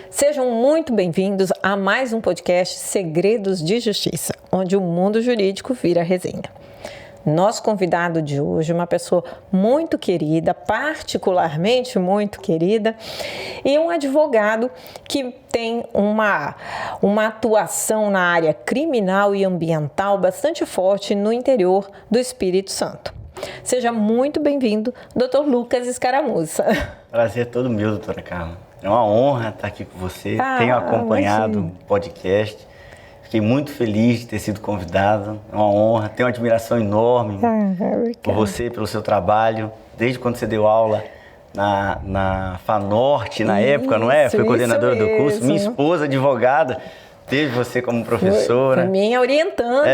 Sejam muito bem-vindos a mais um podcast Segredos de Justiça, onde o mundo jurídico vira resenha. Nosso convidado de hoje é uma pessoa muito querida, particularmente muito querida, e um advogado que tem uma atuação na área criminal e ambiental bastante forte no interior do Espírito Santo. Seja muito bem-vindo, Dr. Lucas Escaramuza. Prazer é todo meu, doutora Carla. É uma honra estar aqui com você. Tenho acompanhado o podcast. Fiquei muito feliz de ter sido convidado. É uma honra. Tenho uma admiração enorme por você, pelo seu trabalho. Desde quando você deu aula na FANorte, na época, não é? Foi coordenadora do curso. Minha esposa, advogada, teve você como professora. Foi minha orientanda,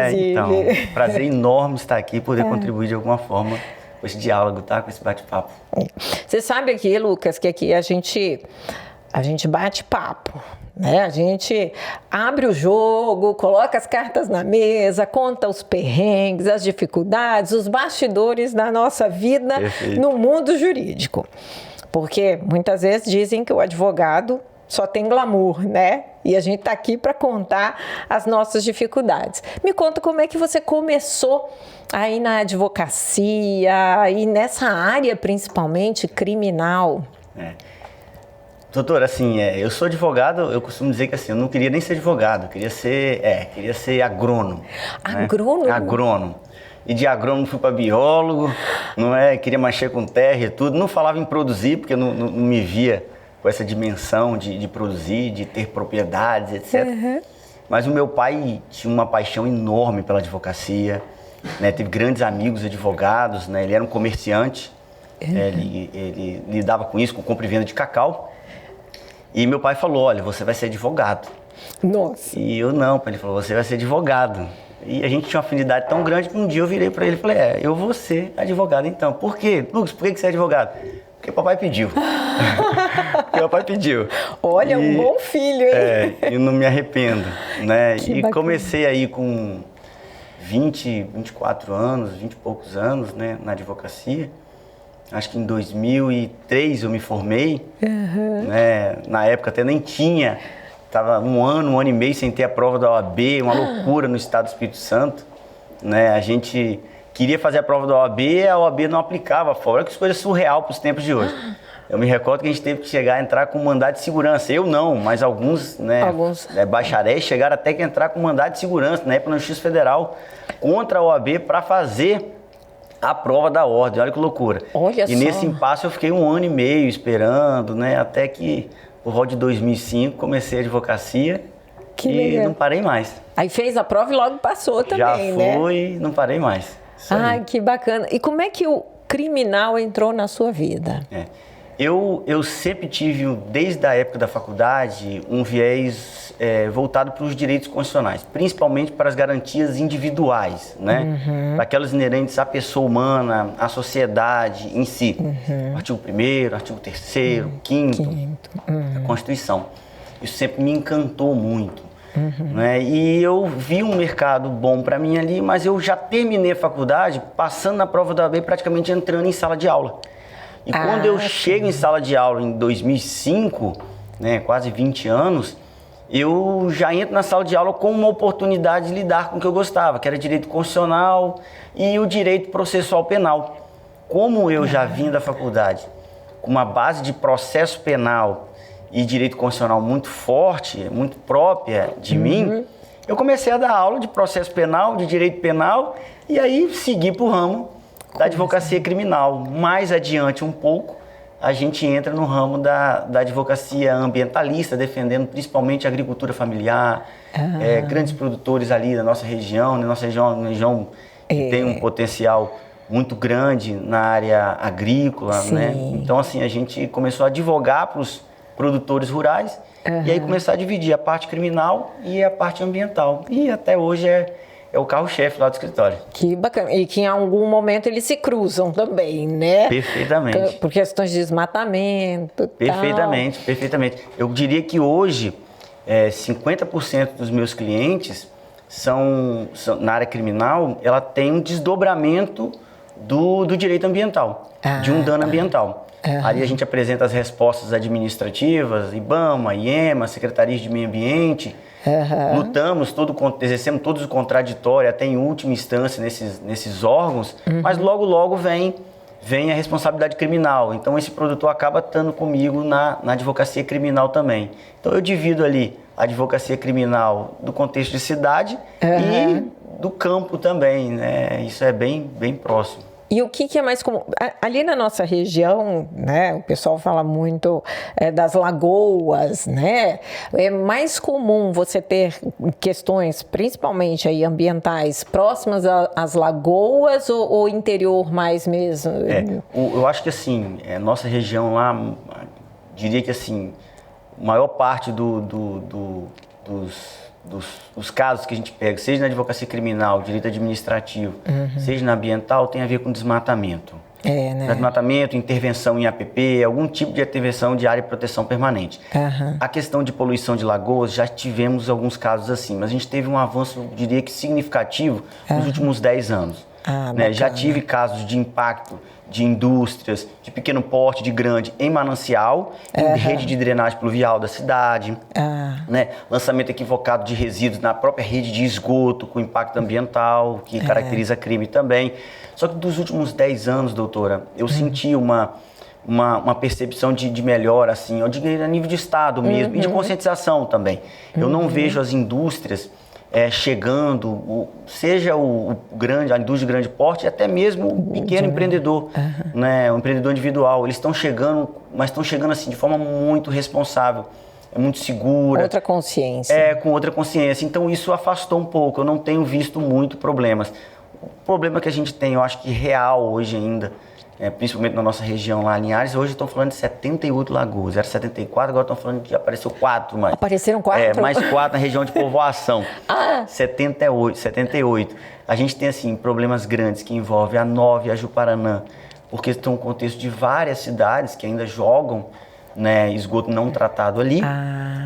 inclusive. Então, prazer enorme estar aqui e poder contribuir de alguma forma com esse diálogo, tá? Com esse bate-papo. Você sabe aqui, Lucas, que aqui a gente bate papo, né? A gente abre o jogo, coloca as cartas na mesa, conta os perrengues, as dificuldades, os bastidores da nossa vida no mundo jurídico. Porque muitas vezes dizem que o advogado só tem glamour, né? E a gente está aqui para contar as nossas dificuldades. Me conta como é que você começou aí na advocacia e nessa área principalmente criminal. Doutor, assim, eu sou advogado, eu costumo dizer que assim, eu não queria nem ser advogado, eu queria ser agrônomo. Agrônomo? Né? Agrônomo. E de agrônomo fui para biólogo, não é? Queria mexer com terra e tudo. Não falava em produzir, porque eu não me via com essa dimensão de produzir, de ter propriedades, etc. Mas o meu pai tinha uma paixão enorme pela advocacia, né? Teve grandes amigos advogados, né? Ele era um comerciante, ele lidava com isso, com compra e venda de cacau. E meu pai falou, olha, você vai ser advogado. Nossa! E eu não, ele falou, você vai ser advogado. E a gente tinha uma afinidade tão grande que um dia eu virei para ele e falei, eu vou ser advogado então. Por quê? Lucas, por que você é advogado? Porque papai pediu. Porque papai pediu. Olha, um bom filho, hein? E não me arrependo, né? Que e bacana. Comecei aí com 24 anos, 20 e poucos anos, né, na advocacia. Acho que em 2003 eu me formei, né? Na época até nem tinha, estava um ano e meio sem ter a prova da OAB, uma loucura no estado do Espírito Santo, né? A gente queria fazer a prova da OAB e a OAB não aplicava fora, que coisa surreal para os tempos de hoje. Eu me recordo que a gente teve que entrar com mandado de segurança. Eu não, mas alguns bacharéis chegaram até que entrar com mandado de segurança, na época na Justiça Federal, contra a OAB para fazer a prova da ordem. Olha que loucura. Olha e só. Nesse impasse eu fiquei 1 ano e meio esperando, né? Até que, por volta de 2005, comecei a advocacia e não parei mais. Aí fez a prova e logo passou também, Já né? foi e não parei mais. Ai, que bacana. E como é que o criminal entrou na sua vida? Eu sempre tive, desde a época da faculdade, um viés voltado para os direitos constitucionais, principalmente para as garantias individuais, né? Aquelas inerentes à pessoa humana, à sociedade em si. Artigo 1º, artigo 3º, 5º, da Constituição. Isso sempre me encantou muito. Né? E eu vi um mercado bom para mim ali, mas eu já terminei a faculdade passando na prova da OAB, praticamente entrando em sala de aula. E quando eu chego em sala de aula em 2005, né, quase 20 anos, eu já entro na sala de aula com uma oportunidade de lidar com o que eu gostava, que era direito constitucional e o direito processual penal. Como eu já vim da faculdade com uma base de processo penal e direito constitucional muito forte, muito própria de mim, eu comecei a dar aula de processo penal, de direito penal, e aí segui para o ramo da advocacia criminal. Mais adiante um pouco, a gente entra no ramo da advocacia ambientalista, defendendo principalmente a agricultura familiar, grandes produtores ali da nossa região, né? Nossa região é uma região que tem um potencial muito grande na área agrícola, né? Então, assim, a gente começou a advogar para os produtores rurais e aí começar a dividir a parte criminal e a parte ambiental. E até hoje é o carro-chefe lá do escritório. Que bacana. E que em algum momento eles se cruzam também, né? Perfeitamente. Por questões de desmatamento. Perfeitamente, perfeitamente. Eu diria que hoje 50% dos meus clientes na área criminal, ela tem um desdobramento do direito ambiental, de um dano ambiental. Ali a gente apresenta as respostas administrativas, IBAMA, IEMA, Secretarias de Meio Ambiente, lutamos, exercemos todo o contraditório, até em última instância nesses órgãos, mas logo vem a responsabilidade criminal. Então esse produtor acaba estando comigo na advocacia criminal também. Então eu divido ali a advocacia criminal do contexto de cidade e do campo também, né? Isso é bem próximo. E o que é mais comum? Ali na nossa região, né, o pessoal fala muito das lagoas, né? É mais comum você ter questões, principalmente aí ambientais, próximas às lagoas ou interior mais mesmo? Eu acho que assim, nossa região lá, diria que assim, a maior parte dos casos que a gente pega, seja na advocacia criminal, direito administrativo, seja na ambiental, tem a ver com desmatamento. Né? Desmatamento, intervenção em APP, algum tipo de intervenção de área de proteção permanente. A questão de poluição de lagoas, já tivemos alguns casos assim, mas a gente teve um avanço, diria que significativo, nos últimos 10 anos. Né? Já tive casos de impacto de indústrias, de pequeno porte, de grande, em manancial, em rede de drenagem pluvial da cidade, né? Lançamento equivocado de resíduos na própria rede de esgoto, com impacto ambiental, que caracteriza crime também. Só que dos últimos 10 anos, doutora, eu senti uma percepção de melhora, assim, eu diria a nível de Estado mesmo, e de conscientização também. Eu não vejo as indústrias chegando, seja a indústria de grande porte, até mesmo o pequeno empreendedor, né, o empreendedor individual. Eles estão chegando, mas estão chegando assim de forma muito responsável, muito segura. Outra consciência. Com outra consciência. Então isso afastou um pouco, eu não tenho visto muito problemas. O problema que a gente tem, eu acho que real hoje ainda, principalmente na nossa região lá, Linhares, hoje estão falando de 78 lagoas, era 74, agora estão falando que apareceu 4 mais. Apareceram 4? Mais 4 na região de povoação. 78. A gente tem, assim, problemas grandes que envolvem a Nova e a Juparanã, porque estão no contexto de várias cidades que ainda jogam, né, esgoto não tratado ali.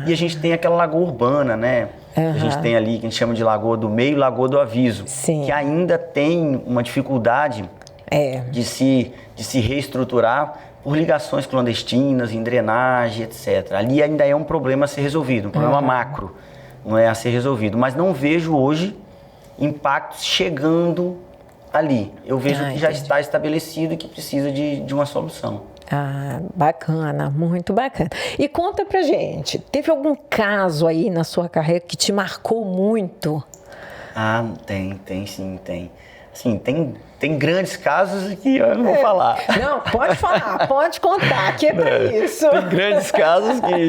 E a gente tem aquela lagoa urbana, né? A gente tem ali, que a gente chama de Lagoa do Meio, Lagoa do Aviso, que ainda tem uma dificuldade de se reestruturar por ligações clandestinas, em drenagem, etc. Ali ainda é um problema a ser resolvido, um problema macro, não é a ser resolvido. Mas não vejo hoje impactos chegando ali. Eu vejo que já está estabelecido e que precisa de uma solução. Bacana, muito bacana. E conta pra gente, teve algum caso aí na sua carreira que te marcou muito? Tem sim. Assim, tem grandes casos que eu não vou falar. Não, pode falar, pode contar, que é pra isso. Tem grandes casos que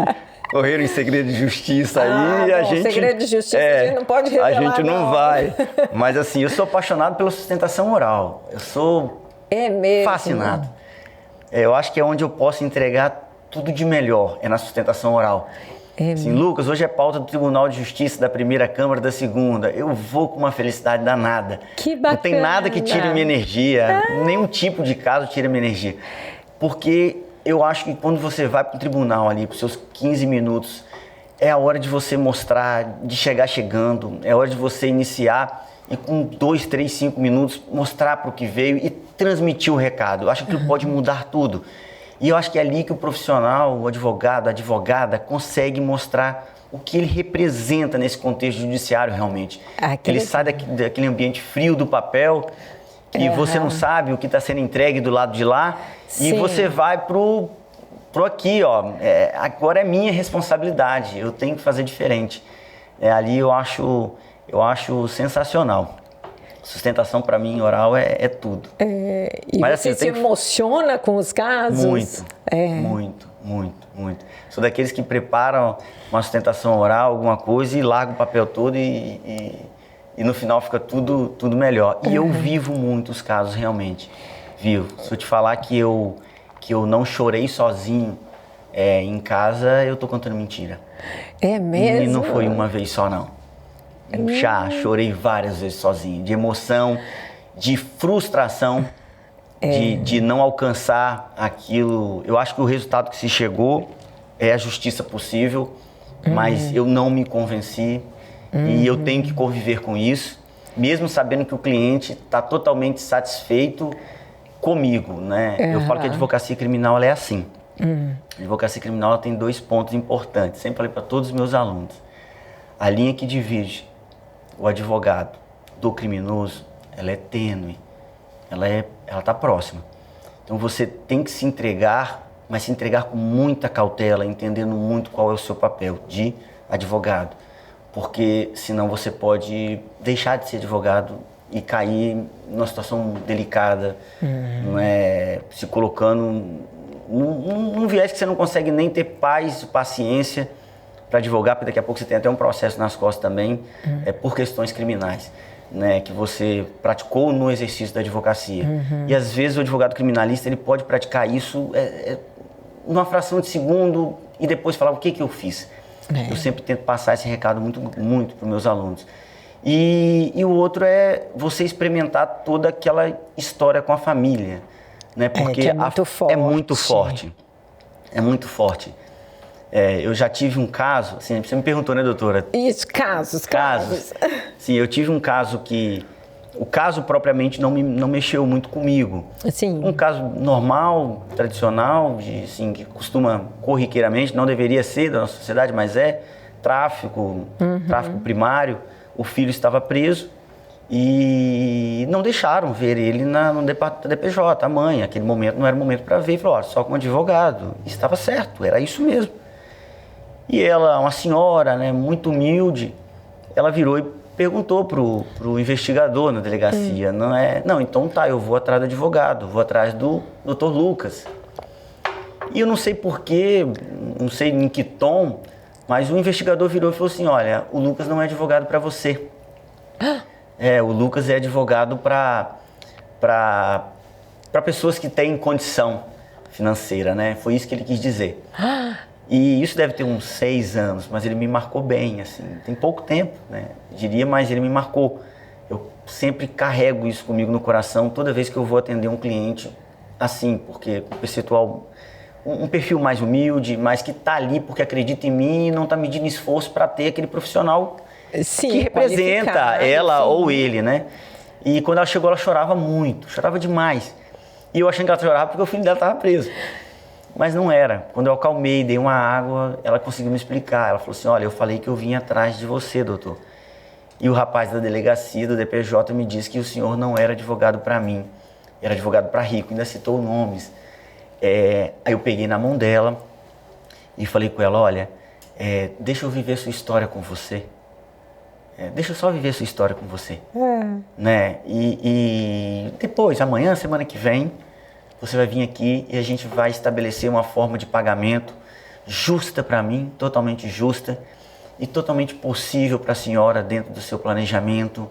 correram em segredo de justiça aí, a gente... segredo de justiça a gente não pode revelar, a gente não vai. Mas assim, eu sou apaixonado pela sustentação oral. Eu sou fascinado. Eu acho que é onde eu posso entregar tudo de melhor, na sustentação oral. Assim, Lucas, hoje é pauta do Tribunal de Justiça da primeira Câmara, da segunda. Eu vou com uma felicidade danada. Que bacana. Não tem nada que tire minha energia, nenhum tipo de caso tira minha energia. Porque eu acho que quando você vai para o tribunal ali, para os seus 15 minutos, é a hora de você mostrar, de chegar chegando, é a hora de você iniciar e com 2, 3, 5 minutos mostrar para o que veio e transmitir o recado. Eu acho que aquilo pode mudar tudo. E eu acho que é ali que o profissional, o advogado, a advogada, consegue mostrar o que ele representa nesse contexto judiciário realmente. Ele sai daquele ambiente frio do papel, que você não sabe o que está sendo entregue do lado de lá, e você vai pro aqui, ó. Agora é minha responsabilidade, eu tenho que fazer diferente. Ali eu acho sensacional. Sustentação para mim oral é tudo. E mas, você se emociona com os casos? Muito. Sou daqueles que preparam uma sustentação oral, alguma coisa, e largo o papel todo e no final fica tudo melhor. E eu vivo muitos casos realmente. Vivo. Se eu te falar que eu não chorei sozinho em casa, eu tô contando mentira. É mesmo? E não foi uma vez só, não. Já chorei várias vezes sozinho, de emoção, de frustração, de não alcançar aquilo. Eu acho que o resultado que se chegou é a justiça possível, mas eu não me convenci. E eu tenho que conviver com isso, mesmo sabendo que o cliente está totalmente satisfeito comigo, né? Eu falo que a advocacia criminal ela é assim. A advocacia criminal ela tem 2 pontos importantes. Sempre falei para todos os meus alunos. A linha que divide o advogado do criminoso, ela é tênue. Ela está próxima. Então você tem que se entregar, mas se entregar com muita cautela, entendendo muito qual é o seu papel de advogado. Porque senão você pode deixar de ser advogado e cair numa situação delicada, não é, se colocando num viés que você não consegue nem ter paz e paciência para advogar, porque daqui a pouco você tem até um processo nas costas também, por questões criminais, né, que você praticou no exercício da advocacia. E às vezes o advogado criminalista ele pode praticar isso numa fração de segundo e depois falar o que eu fiz. Eu sempre tento passar esse recado muito para os meus alunos. E o outro é você experimentar toda aquela história com a família, né? Porque que é muito forte. É muito forte. É muito forte. Eu já tive um caso, assim, você me perguntou, né, doutora? Isso, casos. Sim, eu tive um caso que... O caso propriamente não mexeu muito comigo. Sim. Um caso normal, tradicional, assim, que costuma corriqueiramente, não deveria ser da nossa sociedade, mas tráfico primário. O filho estava preso e não deixaram ver ele no departamento da DPJ. A mãe, aquele momento não era o momento para ver, falou, só com advogado. E estava certo, era isso mesmo. E ela, uma senhora, né, muito humilde, ela virou e perguntou pro investigador na delegacia, não, então tá, eu vou atrás do advogado, vou atrás do Dr. Lucas. E eu não sei porquê, não sei em que tom, mas o investigador virou e falou assim, olha, o Lucas não é advogado para você. O Lucas é advogado para pessoas que têm condição financeira, né? Foi isso que ele quis dizer. E isso deve ter uns 6 anos, mas ele me marcou bem, assim, tem pouco tempo, né? Diria, mas ele me marcou. Eu sempre carrego isso comigo no coração toda vez que eu vou atender um cliente assim, porque o percentual, um perfil mais humilde, mas que está ali porque acredita em mim e não está medindo esforço para ter aquele profissional que representa ela ou ele, né? E quando ela chegou, ela chorava muito, chorava demais. E eu achando que ela chorava porque o filho dela estava preso. Mas não era. Quando eu acalmei, dei uma água, ela conseguiu me explicar. Ela falou assim, olha, eu falei que eu vim atrás de você, doutor. E o rapaz da delegacia, do DPJ, me disse que o senhor não era advogado para mim. Era advogado para rico, ainda citou nomes. Aí eu peguei na mão dela e falei com ela, olha, deixa eu viver sua história com você. Deixa eu só viver sua história com você. Né? E depois, amanhã, semana que vem, você vai vir aqui e a gente vai estabelecer uma forma de pagamento justa para mim, totalmente justa e totalmente possível para a senhora dentro do seu planejamento,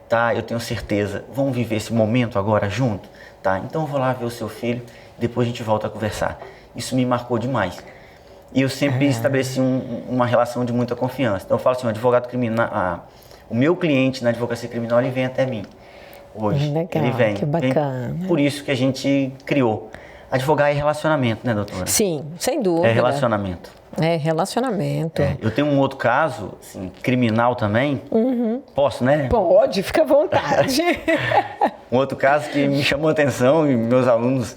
tá? Eu tenho certeza. Vamos viver esse momento agora junto, tá? Então eu vou lá ver o seu filho e depois a gente volta a conversar. Isso me marcou demais. E eu sempre estabeleci uma relação de muita confiança. Então eu falo assim, o advogado criminal, o meu cliente na advocacia criminal, ele vem até mim. Hoje, legal, ele vem. Que bacana. Por isso que a gente criou. Advogar é relacionamento, né, doutora? Sim, sem dúvida. É relacionamento. É relacionamento. Eu tenho um outro caso, assim, criminal também. Posso, né? Pode, fica à vontade. Um outro caso que me chamou a atenção e meus alunos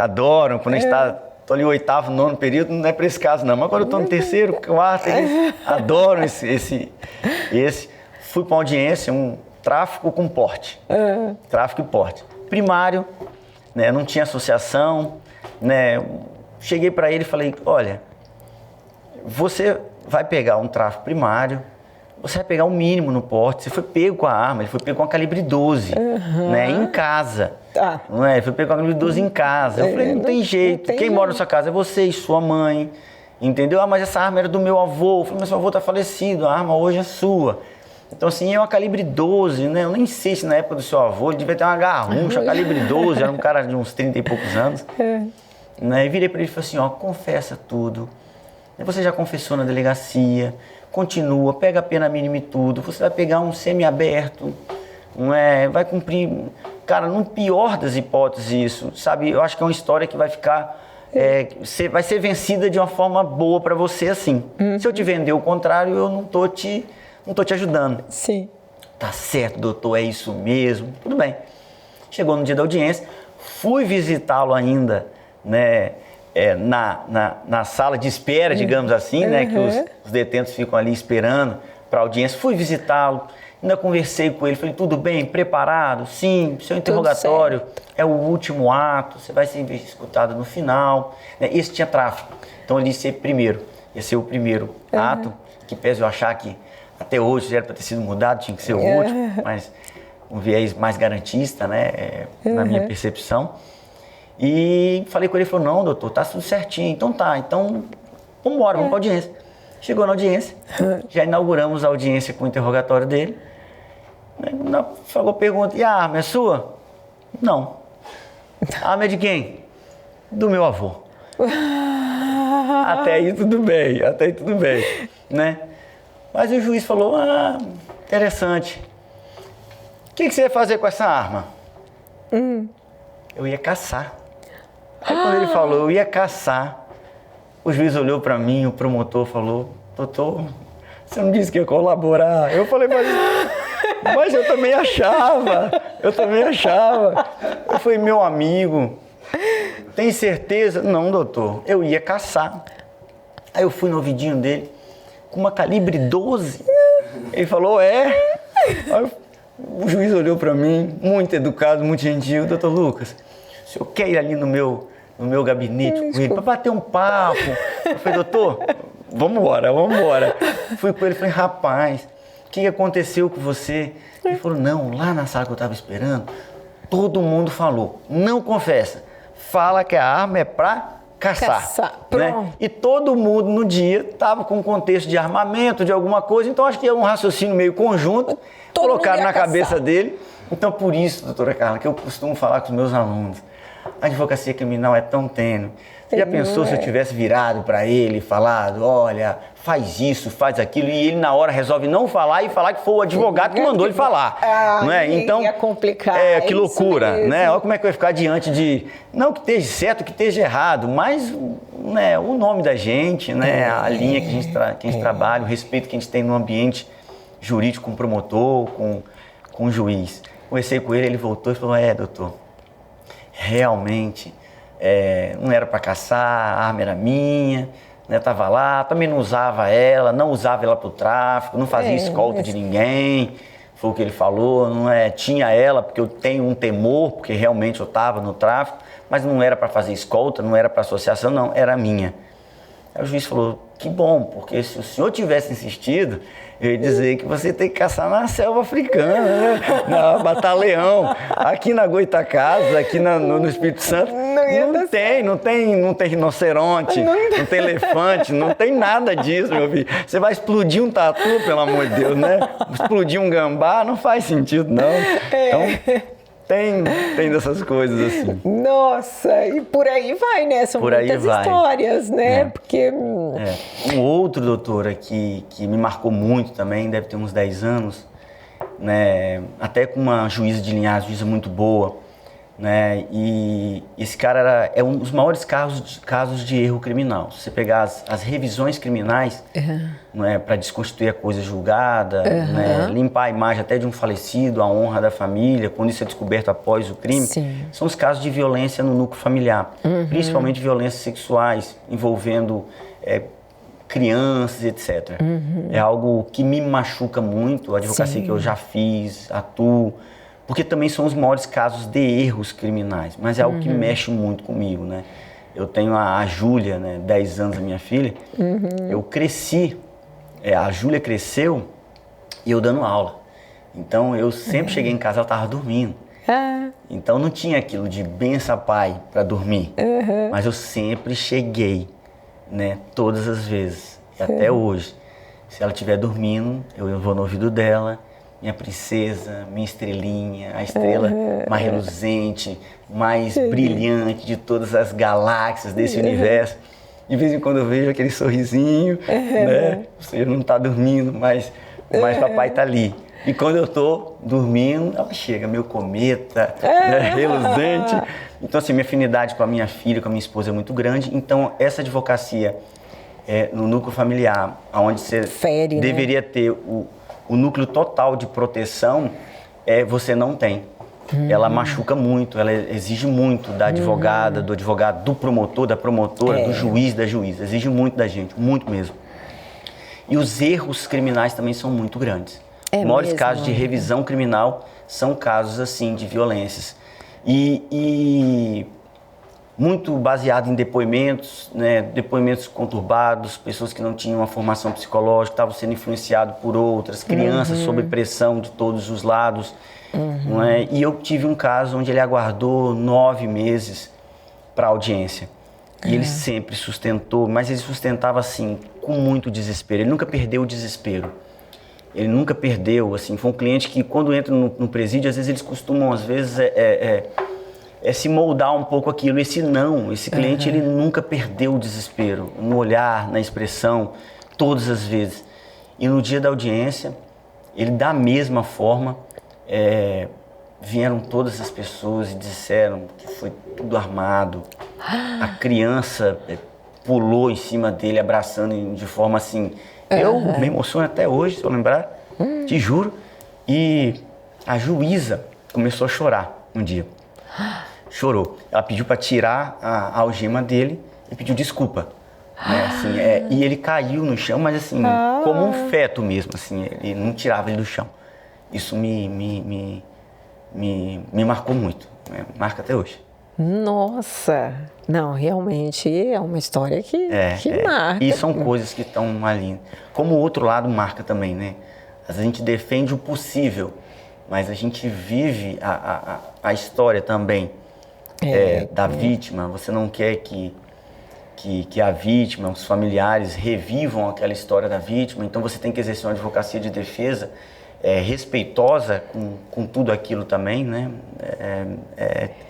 adoram. Quando a gente tô ali no 8º, 9º período, não é para esse caso não. Mas agora eu tô no 3º, 4º, eles adoram esse. Fui para uma audiência, tráfico com porte. Tráfico e porte. Primário, né, não tinha associação, né? Cheguei para ele e falei, olha, você vai pegar um tráfico primário, você vai pegar o mínimo no porte, você foi pego com a arma, ele foi pego com a calibre 12, né, em casa. Não é? Ele foi pego com a calibre 12 em casa. Eu falei, não tem jeito, quem mora na sua casa é você e sua mãe, entendeu? Mas essa arma era do meu avô. Eu falei, mas seu avô está falecido, a arma hoje é sua. Então, assim, é uma calibre 12, né? Eu nem sei se na época do seu avô ele devia ter uma garrucha, calibre 12, era um cara de uns 30 e poucos anos. Né? E virei para ele e falei assim, confessa tudo. Você já confessou na delegacia, continua, pega a pena mínima e tudo. Você vai pegar um semiaberto, não é? Vai cumprir... Cara, no pior das hipóteses isso, sabe? Eu acho que é uma história que vai ficar... vai ser vencida de uma forma boa para você, assim. Se eu te vender o contrário, eu não tô te não estou te ajudando. Sim. Tá certo, doutor, é isso mesmo. Tudo bem. Chegou no dia da audiência, fui visitá-lo ainda, né, na sala de espera, digamos assim, né, que os detentos ficam ali esperando para a audiência. Fui visitá-lo, ainda conversei com ele, falei, tudo bem, preparado? Sim, seu interrogatório é o último ato, você vai ser escutado no final. Esse tinha tráfico, então ele ia ser o primeiro ato, que pese eu achar que até hoje já era para ter sido mudado, tinha que ser o último, mas um viés mais garantista, né, na minha percepção. E falei com ele, ele falou, não, doutor, tá tudo certinho, então tá, então vamos embora, vamos para a audiência. Chegou na audiência, já inauguramos a audiência com o interrogatório dele. Falou, pergunta, e a arma é sua? Não. A arma é de quem? Do meu avô. Até aí tudo bem, né? Mas o juiz falou, interessante. O que você ia fazer com essa arma? Eu ia caçar. Aí quando ele falou, eu ia caçar, o juiz olhou para mim, o promotor falou, doutor, você não disse que ia colaborar? Eu falei, mas eu também achava. Eu falei, meu amigo, tem certeza? Não, doutor, eu ia caçar. Aí eu fui no ouvidinho dele, com uma calibre 12. Ele falou, Aí o juiz olhou para mim, muito educado, muito gentil. Doutor Lucas, o senhor quer ir ali no meu gabinete com ele para bater um papo? Eu falei, doutor, vamos embora. Fui com ele e falei, rapaz, o que aconteceu com você? Ele falou, não, lá na sala que eu estava esperando, todo mundo falou, não confessa, fala que a arma é para caçar. Né? E todo mundo no dia estava com um contexto de armamento, de alguma coisa, então acho que é um raciocínio meio conjunto, colocaram na cabeça dele. Então por isso, doutora Carla, que eu costumo falar com os meus alunos, a advocacia criminal é tão tênue. Você já pensou se eu tivesse virado para ele e falado, olha, faz isso, faz aquilo, e ele na hora resolve não falar e falar que foi o advogado que mandou ele falar. Não é? Então, é complicado. Que loucura, né? Olha como é que vai ficar diante de, não que esteja certo, que esteja errado, mas né, o nome da gente, né, a linha que a gente trabalha, o respeito que a gente tem no ambiente jurídico com o promotor, com o juiz. Conversei com ele, ele voltou e falou, doutor, realmente não era para caçar, a arma era minha, né, tava lá, também não usava ela para o tráfico, não fazia escolta de ninguém, foi o que ele falou, tinha ela porque eu tenho um temor, porque realmente eu estava no tráfico, mas não era para fazer escolta, não era para associação, não, era minha. Aí o juiz falou, que bom, porque se o senhor tivesse insistido, eu ia dizer que você tem que caçar na selva africana, né? Na Mata-Leão, aqui na Goitacazes, aqui no Espírito Santo, não tem rinoceronte, não tem elefante, não tem nada disso, meu filho. Você vai explodir um tatu, pelo amor de Deus, né? Explodir um gambá não faz sentido, não. Então, tem dessas coisas assim. Nossa, e por aí vai, né? São muitas histórias, né? Porque... Um outro, doutora, que me marcou muito também, deve ter uns 10 anos, né? Até com uma juíza de linhagem, juíza muito boa, né? E esse cara é um dos maiores casos de erro criminal. Se você pegar as revisões criminais, né, para desconstituir a coisa julgada, né, limpar a imagem até de um falecido, a honra da família, quando isso é descoberto após o crime, são os casos de violência no núcleo familiar, principalmente violências sexuais envolvendo crianças, etc. É algo que me machuca muito, a advocacia que eu já fiz, atuo, porque também são os maiores casos de erros criminais, mas é algo que mexe muito comigo, né? Eu tenho a Júlia, né, 10 anos, a minha filha, eu cresci, a Júlia cresceu e eu dando aula. Então eu sempre cheguei em casa, ela estava dormindo. Então não tinha aquilo de bença pai para dormir, mas eu sempre cheguei, né, todas as vezes, e até hoje. Se ela estiver dormindo, eu vou no ouvido dela, minha princesa, minha estrelinha, a estrela mais reluzente, mais brilhante de todas as galáxias desse universo. De vez em quando eu vejo aquele sorrisinho, né? Você não está dormindo, mas papai está ali. E quando eu estou dormindo, ela chega, meu cometa, né? Reluzente. Então, assim, minha afinidade com a minha filha, com a minha esposa é muito grande. Então, essa advocacia no núcleo familiar, onde você deveria ter o núcleo total de proteção você não tem. Ela machuca muito, ela exige muito da advogada, do advogado, do promotor, da promotora, do juiz, da juíza. Exige muito da gente, muito mesmo. E os erros criminais também são muito grandes. Os maiores casos de revisão criminal são casos assim de violências. E muito baseado em depoimentos, né, depoimentos conturbados, pessoas que não tinham uma formação psicológica, estavam sendo influenciados por outras, crianças sob pressão de todos os lados. Não é? E eu tive um caso onde ele aguardou 9 meses para audiência. E ele sempre sustentou, mas ele sustentava assim, com muito desespero. Ele nunca perdeu o desespero. Ele nunca perdeu, assim, foi um cliente que quando entra no presídio, às vezes eles costumam, às vezes, se moldar um pouco aquilo. Esse cliente, ele nunca perdeu o desespero, no olhar, na expressão, todas as vezes. E no dia da audiência, ele da mesma forma, vieram todas as pessoas e disseram que foi tudo armado. A criança pulou em cima dele, abraçando de forma assim... Eu me emociono até hoje, se eu lembrar, te juro. E a juíza começou a chorar um dia. Chorou. Ela pediu para tirar a algema dele e pediu desculpa. Né? Assim, e ele caiu no chão, mas assim, como um feto mesmo. Assim, ele não tirava ele do chão. Isso me marcou muito. Né? Marca até hoje. Nossa! Não, realmente é uma história que marca. E são coisas que estão ali. Como o outro lado marca também, né? A gente defende o possível, mas a gente vive a história também da vítima. Você não quer que a vítima, os familiares revivam aquela história da vítima, então você tem que exercer uma advocacia de defesa respeitosa com tudo aquilo também, né?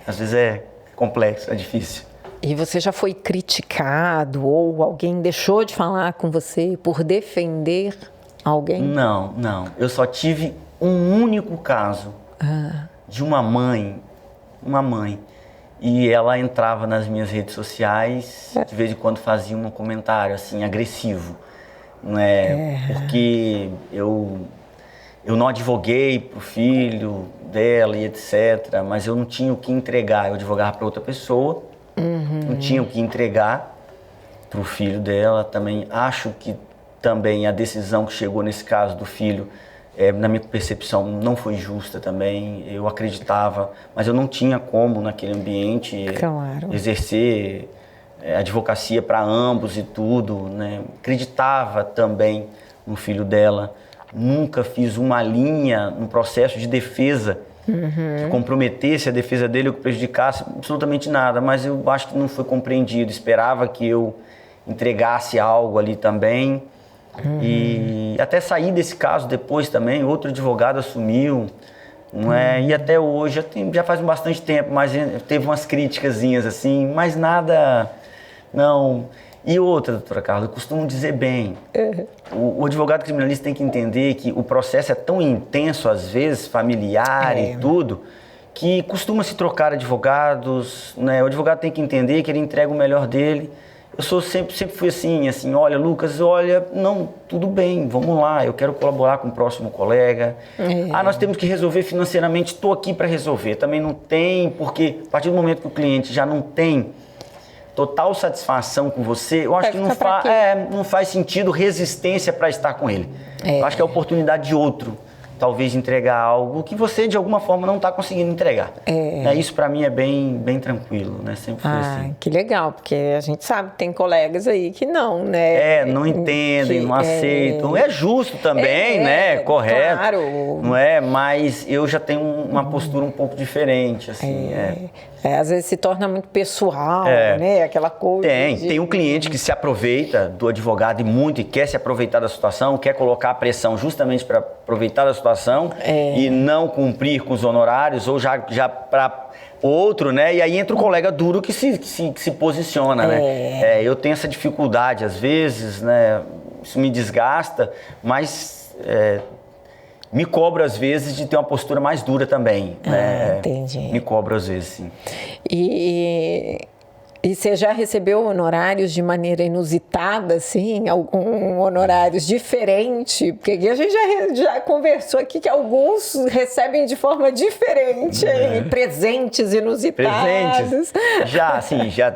Às vezes é complexo, é difícil. E você já foi criticado ou alguém deixou de falar com você por defender alguém? Não. Eu só tive um único caso de uma mãe, e ela entrava nas minhas redes sociais, de vez em quando fazia um comentário assim agressivo, né? Porque eu não advoguei pro filho dela e etc, mas eu não tinha o que entregar, eu advogava para outra pessoa, não tinha o que entregar pro filho dela. Também acho que também a decisão que chegou nesse caso do filho, na minha percepção, não foi justa também. Eu acreditava, mas eu não tinha como naquele ambiente exercer advocacia para ambos e tudo, né? Acreditava também no filho dela. Nunca fiz uma linha no processo de defesa que comprometesse a defesa dele ou que prejudicasse absolutamente nada, mas eu acho que não foi compreendido. Esperava que eu entregasse algo ali também. E até sair desse caso depois também, outro advogado assumiu, não é? E até hoje, já faz bastante tempo, mas teve umas criticazinhas assim, mas nada, não... E outra, doutora Carla, eu costumo dizer bem, o advogado criminalista tem que entender que o processo é tão intenso, às vezes, familiar e tudo, que costuma se trocar advogados, né? O advogado tem que entender que ele entrega o melhor dele. Eu sempre fui assim, olha, Lucas, não, tudo bem, vamos lá, eu quero colaborar com o próximo colega. Nós temos que resolver financeiramente, estou aqui para resolver. Também não tem, porque a partir do momento que o cliente já não tem total satisfação com você, eu acho que não faz sentido resistência para estar com ele. Eu acho que é a oportunidade de outro, talvez, entregar algo que você, de alguma forma, não está conseguindo entregar. Isso, para mim, é bem tranquilo, né? Sempre foi assim. Que legal, porque a gente sabe que tem colegas aí que não, né? Não entendem, não aceitam. É justo também, né? Correto. Claro. Não é? Mas eu já tenho uma postura um pouco diferente, assim. Às vezes se torna muito pessoal, né? Aquela coisa. Tem um cliente que se aproveita do advogado e quer se aproveitar da situação, quer colocar a pressão justamente para aproveitar da situação e não cumprir com os honorários, ou já para outro, né? E aí entra o colega duro que se posiciona, né? Eu tenho essa dificuldade às vezes, né? Isso me desgasta, mas me cobro às vezes de ter uma postura mais dura também, né? Entendi. Me cobro às vezes, sim. E E você já recebeu honorários de maneira inusitada, assim? Algum honorários diferente? Porque aqui a gente já conversou aqui que alguns recebem de forma diferente, hein? Presentes inusitados. Presentes. Já, assim, já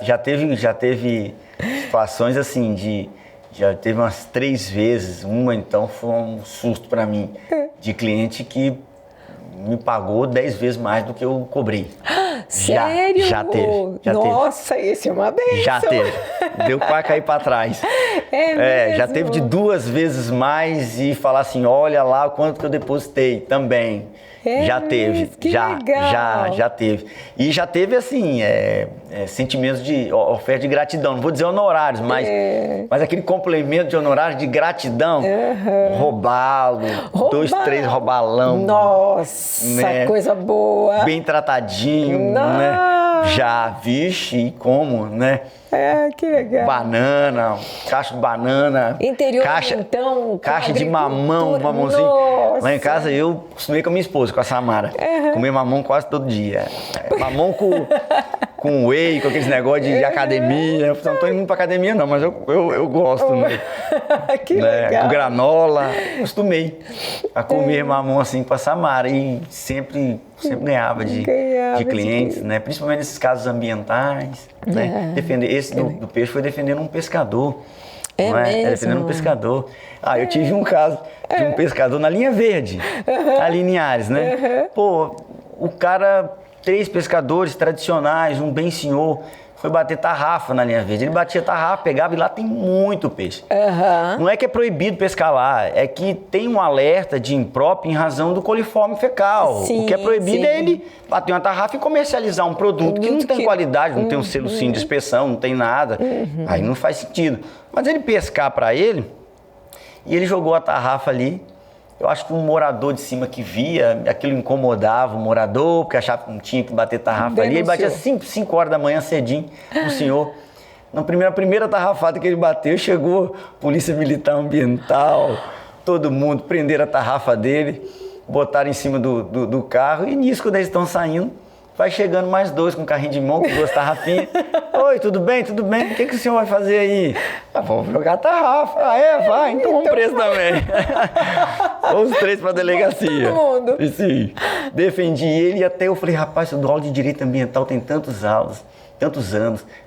teve situações assim já teve umas 3 vezes. Uma, então, foi um susto para mim, de cliente que me pagou 10 vezes mais do que eu cobrei. Sério? Já teve. Nossa, esse é uma bênção. Já teve. Deu pra cair pra trás. Mesmo? Já teve de 2 vezes mais e falar assim, olha lá o quanto que eu depositei também. Já teve. Que legal. Já teve. E já teve, assim, sentimentos de oferta de gratidão. Não vou dizer honorários, mas aquele complemento de honorários de gratidão. Roubá-lo, 2, 3 roubalão. Nossa, né? Coisa boa. Bem tratadinho, né? Já, vixe, e como, né? Que legal. Banana, caixa de banana. Interior, então. Caixa de mamão, mamãozinho. Nossa. Lá em casa eu costumei com a minha esposa, com a Samara. Comer mamão quase todo dia. Mamão com whey, com aqueles negócios de academia. Eu não tô indo pra academia não, mas eu gosto, né? Que legal. Com granola. Costumei a comer mamão assim com a Samara e sempre ganhava de clientes, né? Principalmente nesses casos ambientais, né? Esse do peixe foi defendendo um pescador. Mesmo? Defendendo um pescador. Eu tive um caso de um pescador na linha verde, ali em Linhares, né? Pô, o cara, 3 pescadores tradicionais, um bem senhor, foi bater tarrafa na linha verde. Ele batia tarrafa, pegava e lá tem muito peixe. Não é que é proibido pescar lá, é que tem um alerta de impróprio em razão do coliforme fecal. O que é proibido é ele bater uma tarrafa e comercializar um produto que não tem qualidade, não tem um selo sim de inspeção, não tem nada. Aí não faz sentido. Mas ele pescar para ele, e ele jogou a tarrafa ali. Eu acho que um morador de cima que via, aquilo incomodava o morador, porque achava que não tinha que bater tarrafa ali. Ele batia 5 horas da manhã cedinho no senhor. Na primeira tarrafada que ele bateu, chegou polícia militar ambiental, todo mundo, prenderam a tarrafa dele, botaram em cima do carro e nisso, quando eles estão saindo, vai chegando mais 2 com carrinho de mão, com 2 tarrafinhas. Oi, tudo bem? Tudo bem? O que o senhor vai fazer aí? Vamos jogar tarrafa. Vai, então vamos preso também. Vamos 3 para a delegacia. Todo mundo. E sim, defendi ele e até eu falei, rapaz, eu dou aula de direito ambiental tem tantos anos,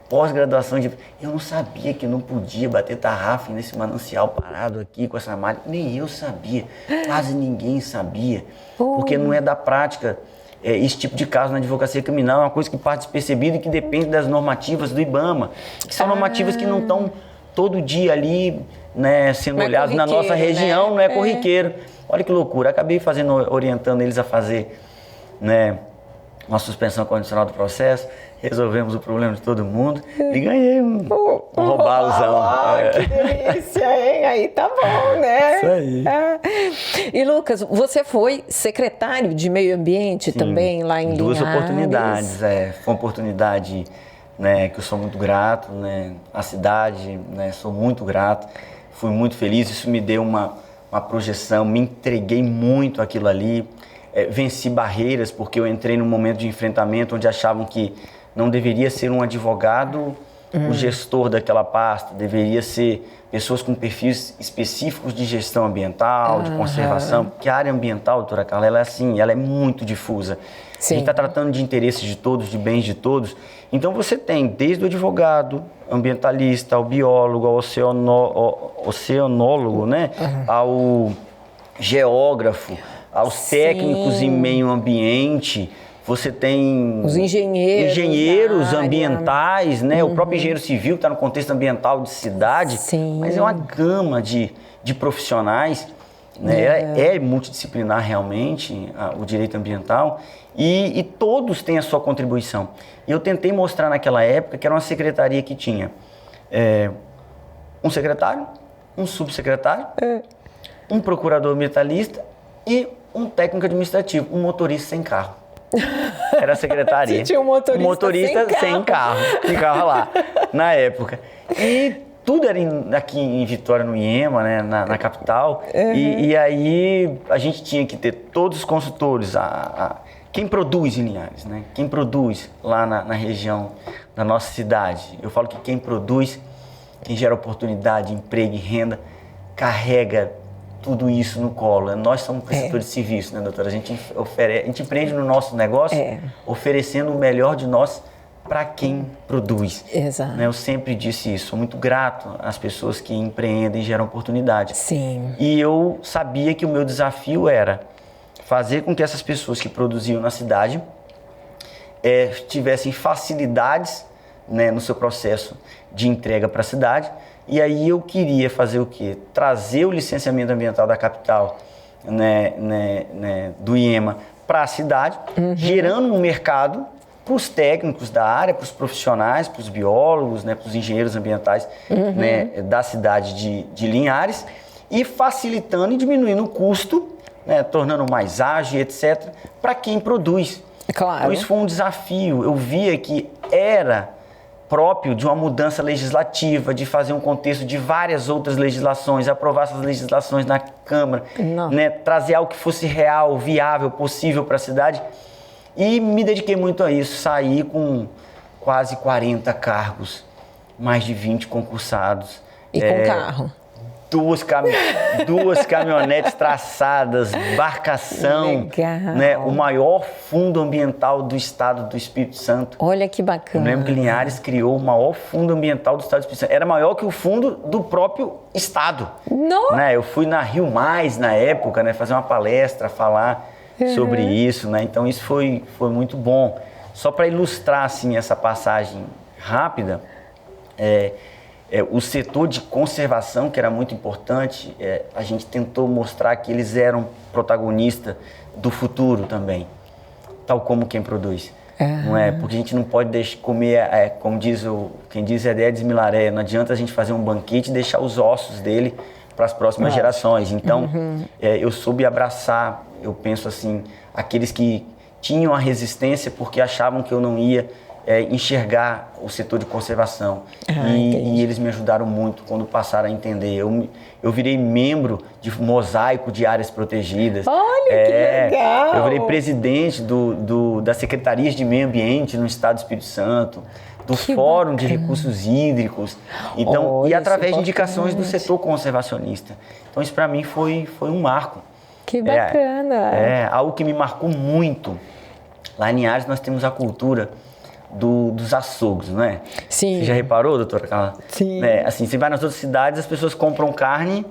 pós-graduação eu não sabia que não podia bater tarrafa nesse manancial parado aqui com essa malha. Nem eu sabia, quase ninguém sabia, porque não é da prática. Esse tipo de caso na advocacia criminal é uma coisa que parte despercebida e que depende das normativas do IBAMA, que são normativas que não estão todo dia ali, né, sendo olhadas na nossa região, né? Não é corriqueiro. Olha que loucura, acabei orientando eles a fazer, né, uma suspensão condicional do processo, resolvemos o problema de todo mundo e ganhei um roubalozão. Que delícia, hein? Aí tá bom, né? Isso aí. E Lucas, você foi secretário de Meio Ambiente também lá em Linhares? 2 oportunidades, foi uma oportunidade, né, que eu sou muito grato, né, à cidade, né, sou muito grato, fui muito feliz, isso me deu uma projeção, me entreguei muito àquilo ali, venci barreiras porque eu entrei num momento de enfrentamento onde achavam que não deveria ser um advogado o gestor daquela pasta, deveria ser pessoas com perfis específicos de gestão ambiental, de conservação, porque a área ambiental, doutora Carla, ela é assim, ela é muito difusa. Sim. A gente está tratando de interesses de todos, de bens de todos. Então você tem desde o advogado, ambientalista, ao biólogo, ao oceanólogo, né? Ao geógrafo, aos técnicos em meio ambiente. Você tem os engenheiros ambientais, né? O próprio engenheiro civil que está no contexto ambiental de cidade. Sim. Mas é uma gama de profissionais, né? É multidisciplinar realmente o direito ambiental e todos têm a sua contribuição. E eu tentei mostrar naquela época que era uma secretaria que tinha um secretário, um subsecretário, um procurador ambientalista e um técnico administrativo, um motorista sem carro. Era a secretaria. Você tinha um motorista sem carro. Ficava lá, na época. E tudo era aqui em Vitória, no IEMA, né, na capital. E aí a gente tinha que ter todos os consultores, quem produz em Linhares, né? Quem produz lá na região da nossa cidade. Eu falo que quem produz, quem gera oportunidade, emprego e renda, carrega tudo isso no colo. Nós somos prestadores de serviço, né, doutora? A gente empreende no nosso negócio, oferecendo o melhor de nós para quem produz. Exato. Né? Eu sempre disse isso. Sou muito grato às pessoas que empreendem e geram oportunidade. Sim. E eu sabia que o meu desafio era fazer com que essas pessoas que produziam na cidade tivessem facilidades, né, no seu processo de entrega para a cidade. E aí eu queria fazer o quê? Trazer o licenciamento ambiental da capital, do IEMA, para a cidade, gerando um mercado para os técnicos da área, para os profissionais, para os biólogos, né, para os engenheiros ambientais, né, da cidade de Linhares, e facilitando e diminuindo o custo, né, tornando mais ágil, etc., para quem produz. Claro. Então isso foi um desafio. Eu via que era próprio de uma mudança legislativa, de fazer um contexto de várias outras legislações, aprovar essas legislações na Câmara, né, trazer algo que fosse real, viável, possível para a cidade. E me dediquei muito a isso. Saí com quase 40 cargos, mais de 20 concursados. E com carro? Duas caminhonetes traçadas, embarcação, né, o maior fundo ambiental do estado do Espírito Santo. Olha que bacana. Eu lembro que Linhares criou o maior fundo ambiental do estado do Espírito Santo. Era maior que o fundo do próprio estado. Não. Né? Eu fui na Rio Mais na época, né, fazer uma palestra, falar sobre isso, né? Então isso foi muito bom. Só para ilustrar assim, essa passagem rápida, o setor de conservação, que era muito importante, a gente tentou mostrar que eles eram protagonistas do futuro também, tal como quem produz. Não é? Porque a gente não pode deixar comer, como diz quem diz Edson Milaré, não adianta a gente fazer um banquete e deixar os ossos dele para as próximas gerações. Então, eu soube abraçar, eu penso assim, aqueles que tinham a resistência porque achavam que eu não ia enxergar o setor de conservação. E eles me ajudaram muito quando passaram a entender. Eu virei membro de mosaico de áreas protegidas. Olha, que legal! Eu virei presidente das secretarias de meio ambiente no estado do Espírito Santo, do Fórum de Recursos Hídricos. Então, e através de indicações do setor conservacionista. Então, isso para mim foi um marco. Que bacana! Algo que me marcou muito. Lá em Linhares nós temos a cultura dos açougues, não é? Sim. Você já reparou, doutora Carla? Sim. Assim, você vai nas outras cidades, as pessoas compram carne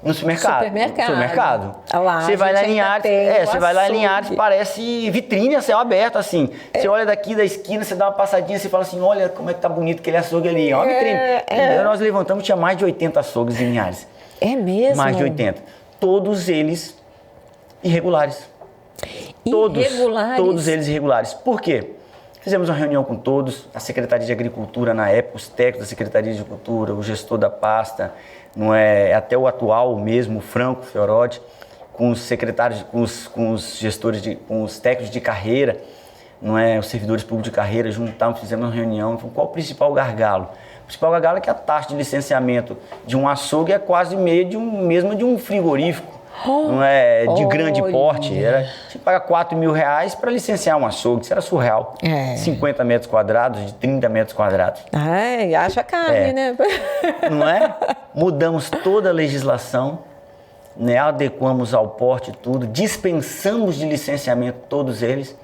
no supermercado. Lá, você vai lá em Linhares, você vai lá em Linhares, parece vitrine a céu aberto, assim. Você olha daqui da esquina, você dá uma passadinha, você fala assim, olha como é que tá bonito aquele açougue ali. É uma vitrine. Nós levantamos, tinha mais de 80 açougues em Linhares. É mesmo? Mais de 80. Todos eles irregulares. Todos eles irregulares. Por quê? Fizemos uma reunião com todos, a Secretaria de Agricultura na época, os técnicos da Secretaria de Agricultura, o gestor da pasta, até o atual mesmo, o Franco Fiorotti, com os secretários, com os gestores, com os técnicos de carreira, os servidores públicos de carreira, juntamos, fizemos uma reunião. Qual o principal gargalo? O principal gargalo é que a taxa de licenciamento de um açougue é quase mesmo de um frigorífico. Não é de grande porte, tinha que pagar R$4.000 para licenciar um açougue, isso era surreal. 50 metros quadrados, de 30 metros quadrados. Haja carne, né? Não é? Mudamos toda a legislação, adequamos ao porte tudo, dispensamos de licenciamento todos eles,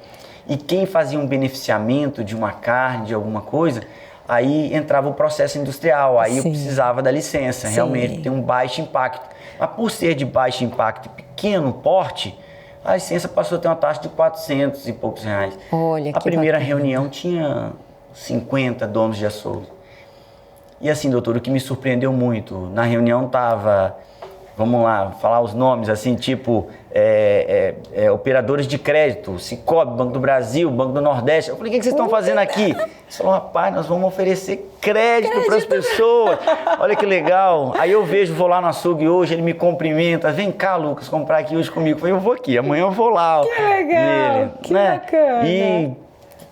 e quem fazia um beneficiamento de uma carne, de alguma coisa, aí entrava o processo industrial, aí eu precisava da licença, realmente tem um baixo impacto. Mas por ser de baixo impacto e pequeno porte, a licença passou a ter uma taxa de R$400 e poucos. Olha, a primeira reunião tinha 50 donos de açougue. E assim, doutor, o que me surpreendeu muito, na reunião estava, vamos lá, falar os nomes, assim, tipo, operadores de crédito, Sicoob, Banco do Brasil, Banco do Nordeste. Eu falei, o que vocês estão fazendo aqui? Eles falaram, rapaz, nós vamos oferecer crédito para as pessoas. Olha que legal. Aí eu vou lá no açougue hoje, ele me cumprimenta. Vem cá, Lucas, comprar aqui hoje comigo. Eu falei, eu vou aqui, amanhã eu vou lá. Que legal, que bacana. E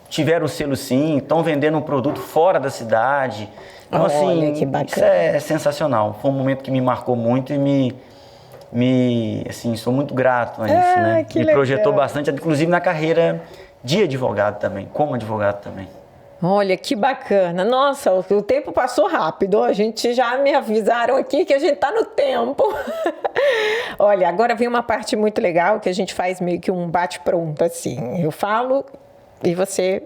tiveram o selo sim, estão vendendo um produto fora da cidade. Então, assim, Olha, que bacana. isso é sensacional. Foi um momento que me marcou muito e assim, sou muito grato a isso, né? Que Me legal. projetou bastante, inclusive na carreira de advogado também, como advogado também. Olha, que bacana. Nossa, o tempo passou rápido. A gente já me avisaram aqui que a gente está no tempo. Olha, agora vem uma parte muito legal que a gente faz meio que um bate-pronto, assim. Eu falo e você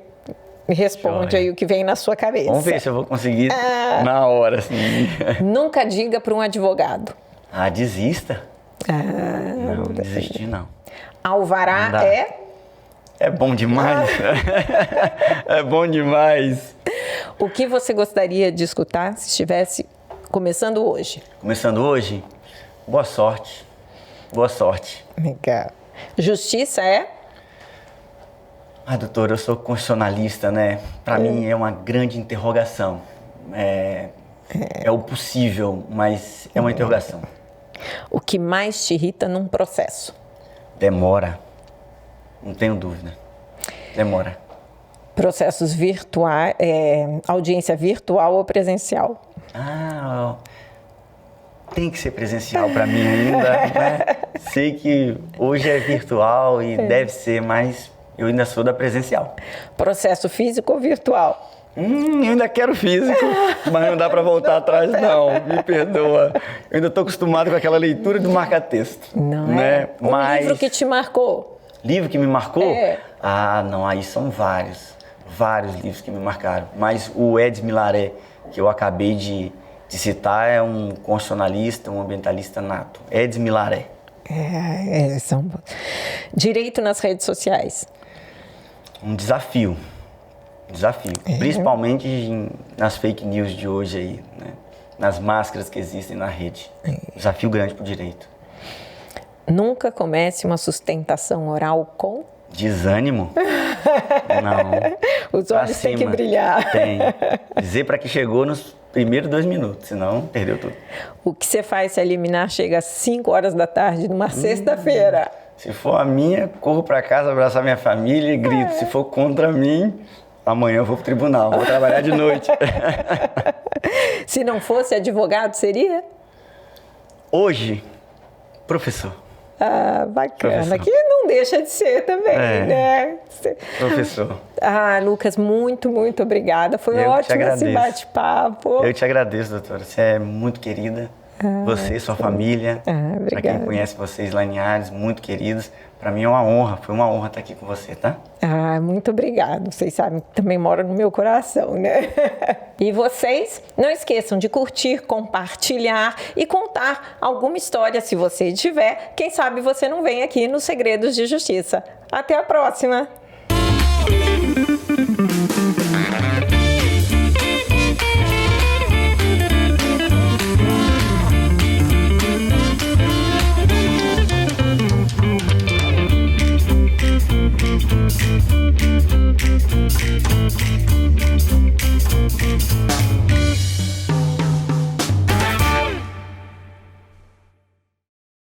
me responde aí o que vem na sua cabeça. Vamos ver se eu vou conseguir na hora, assim. Nunca diga para um advogado. Ah, desista. Não desistir não. Alvará Não dá. É bom demais. É bom demais. O que você gostaria de escutar se estivesse começando hoje? Começando hoje, boa sorte. Boa sorte. Legal. Justiça é? Ah, doutor, eu sou constitucionalista, né? Para mim é uma grande interrogação. É o possível, mas é uma interrogação. O que mais te irrita num processo? Demora. Não tenho dúvida. Demora. Processos virtuais, audiência virtual ou presencial? Ah, tem que ser presencial para mim ainda, né? Sei que hoje é virtual e deve ser, mas eu ainda sou da presencial. Processo físico ou virtual? Eu ainda quero físico, mas não dá para voltar atrás não, me perdoa. Eu ainda estou acostumado com aquela leitura do marca-texto. Não né? é? Um livro que te marcou? Livro que me marcou? É. Ah, não, aí são vários livros que me marcaram. Mas o Eds Milaré, que eu acabei de citar, é um constitucionalista, um ambientalista nato. Eds Milaré. São... Direito nas redes sociais? Um desafio. Principalmente nas fake news de hoje aí, né? Nas máscaras que existem na rede. Desafio grande para o direito. Nunca comece uma sustentação oral com? Desânimo? Não. Os olhos têm que brilhar. Tem. Dizer para que chegou nos primeiros 2 minutos, senão perdeu tudo. O que você faz se a liminar chega às 5 horas da tarde numa sexta-feira? Se for a minha, corro para casa, abraçar minha família e grito. Se for contra mim, amanhã eu vou pro tribunal, vou trabalhar de noite. Se não fosse advogado, seria? Hoje, professor. Ah, bacana. Professor. Que não deixa de ser também, né? Professor. Ah, Lucas, muito, muito obrigada. Foi ótimo esse bate-papo. Eu te agradeço, doutora. Você é muito querida. Você, sua família. Para quem conhece vocês lá em Linhares, muito queridos. Para mim é uma honra, foi uma honra estar aqui com você, tá? Ah, muito obrigado. Vocês sabem que também mora no meu coração, né? E vocês não esqueçam de curtir, compartilhar e contar alguma história, se você tiver. Quem sabe você não vem aqui nos Segredos de Justiça. Até a próxima!